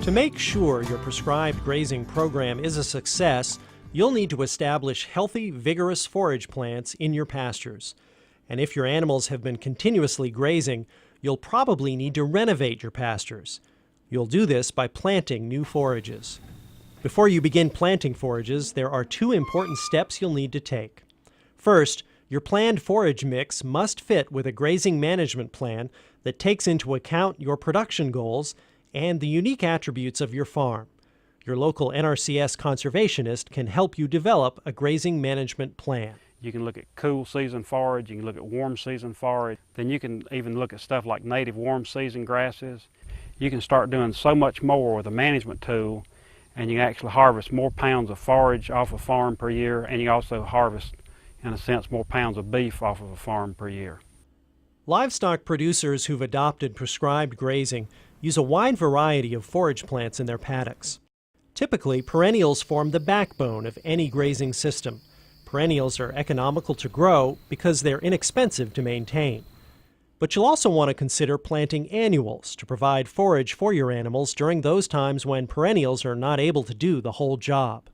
To make sure your prescribed grazing program is a success, you'll need to establish healthy, vigorous forage plants in your pastures. And if your animals have been continuously grazing, you'll probably need to renovate your pastures. You'll do this by planting new forages. Before you begin planting forages, there are two important steps you'll need to take. First, your planned forage mix must fit with a grazing management plan that takes into account your production goals and the unique attributes of your farm. Your local NRCS conservationist can help you develop a grazing management plan. You can look at cool season forage, you can look at warm season forage, then you can even look at stuff like native warm season grasses. You can start doing so much more with a management tool, and you can actually harvest more pounds of forage off a farm per year, and you also harvest, in a sense, more pounds of beef off of a farm per year. Livestock producers who've adopted prescribed grazing use a wide variety of forage plants in their paddocks. Typically, perennials form the backbone of any grazing system. Perennials are economical to grow because they're inexpensive to maintain. But you'll also want to consider planting annuals to provide forage for your animals during those times when perennials are not able to do the whole job.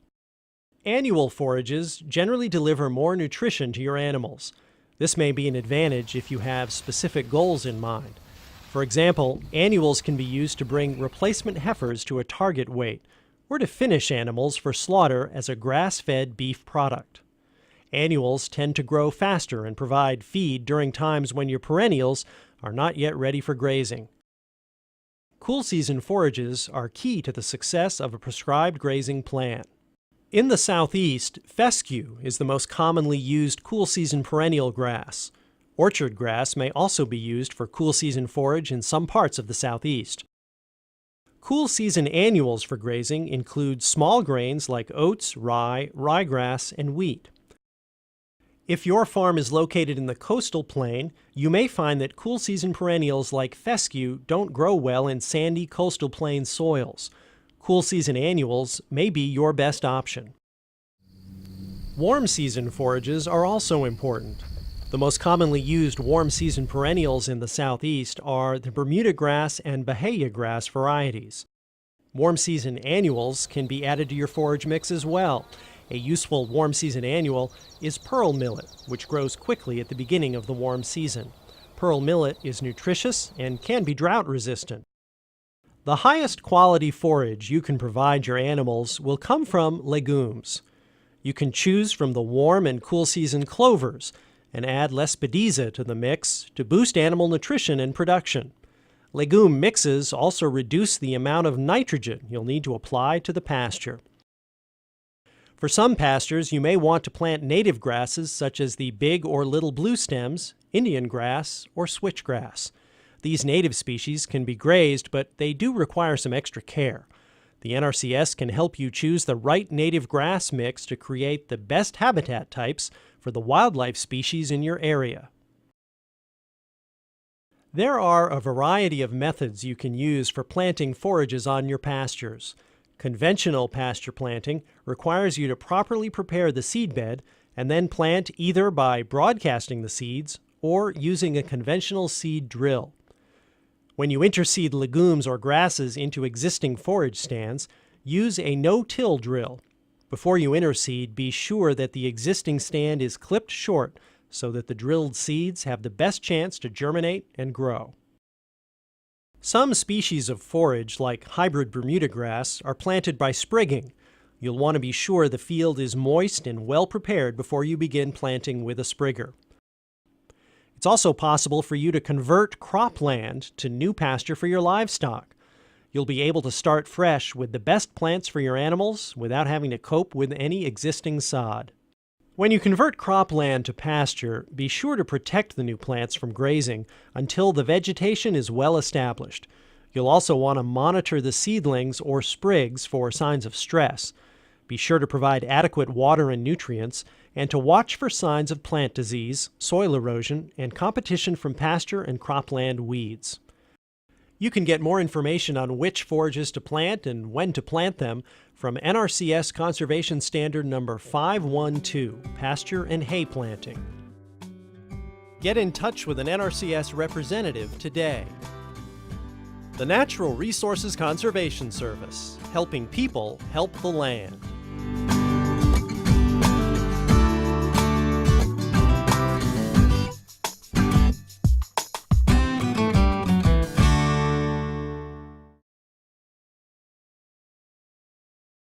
Annual forages generally deliver more nutrition to your animals. This may be an advantage if you have specific goals in mind. For example, annuals can be used to bring replacement heifers to a target weight, or to finish animals for slaughter as a grass-fed beef product. Annuals tend to grow faster and provide feed during times when your perennials are not yet ready for grazing. Cool season forages are key to the success of a prescribed grazing plan. In the southeast, fescue is the most commonly used cool season perennial grass. Orchard grass may also be used for cool season forage in some parts of the southeast. Cool season annuals for grazing include small grains like oats, rye, ryegrass, and wheat. If your farm is located in the coastal plain, you may find that cool season perennials like fescue don't grow well in sandy coastal plain soils. Cool season annuals may be your best option. Warm season forages are also important. The most commonly used warm season perennials in the southeast are the Bermuda grass and Bahia grass varieties. Warm season annuals can be added to your forage mix as well. A useful warm season annual is pearl millet, which grows quickly at the beginning of the warm season. Pearl millet is nutritious and can be drought resistant. The highest quality forage you can provide your animals will come from legumes. You can choose from the warm and cool season clovers and add lespedeza to the mix to boost animal nutrition and production. Legume mixes also reduce the amount of nitrogen you'll need to apply to the pasture. For some pastures, you may want to plant native grasses such as the big or little blue stems, Indian grass, or switchgrass. These native species can be grazed, but they do require some extra care. The NRCS can help you choose the right native grass mix to create the best habitat types for the wildlife species in your area. There are a variety of methods you can use for planting forages on your pastures. Conventional pasture planting requires you to properly prepare the seedbed and then plant either by broadcasting the seeds or using a conventional seed drill. When you interseed legumes or grasses into existing forage stands, use a no-till drill. Before you interseed, be sure that the existing stand is clipped short so that the drilled seeds have the best chance to germinate and grow. Some species of forage, like hybrid Bermuda grass, are planted by sprigging. You'll want to be sure the field is moist and well prepared before you begin planting with a sprigger. It's also possible for you to convert cropland to new pasture for your livestock. You'll be able to start fresh with the best plants for your animals without having to cope with any existing sod. When you convert cropland to pasture, be sure to protect the new plants from grazing until the vegetation is well established. You'll also want to monitor the seedlings or sprigs for signs of stress. Be sure to provide adequate water and nutrients, and to watch for signs of plant disease, soil erosion, and competition from pasture and cropland weeds. You can get more information on which forages to plant and when to plant them from NRCS Conservation Standard number 512, Pasture and Hay Planting. Get in touch with an NRCS representative today. The Natural Resources Conservation Service, helping people help the land.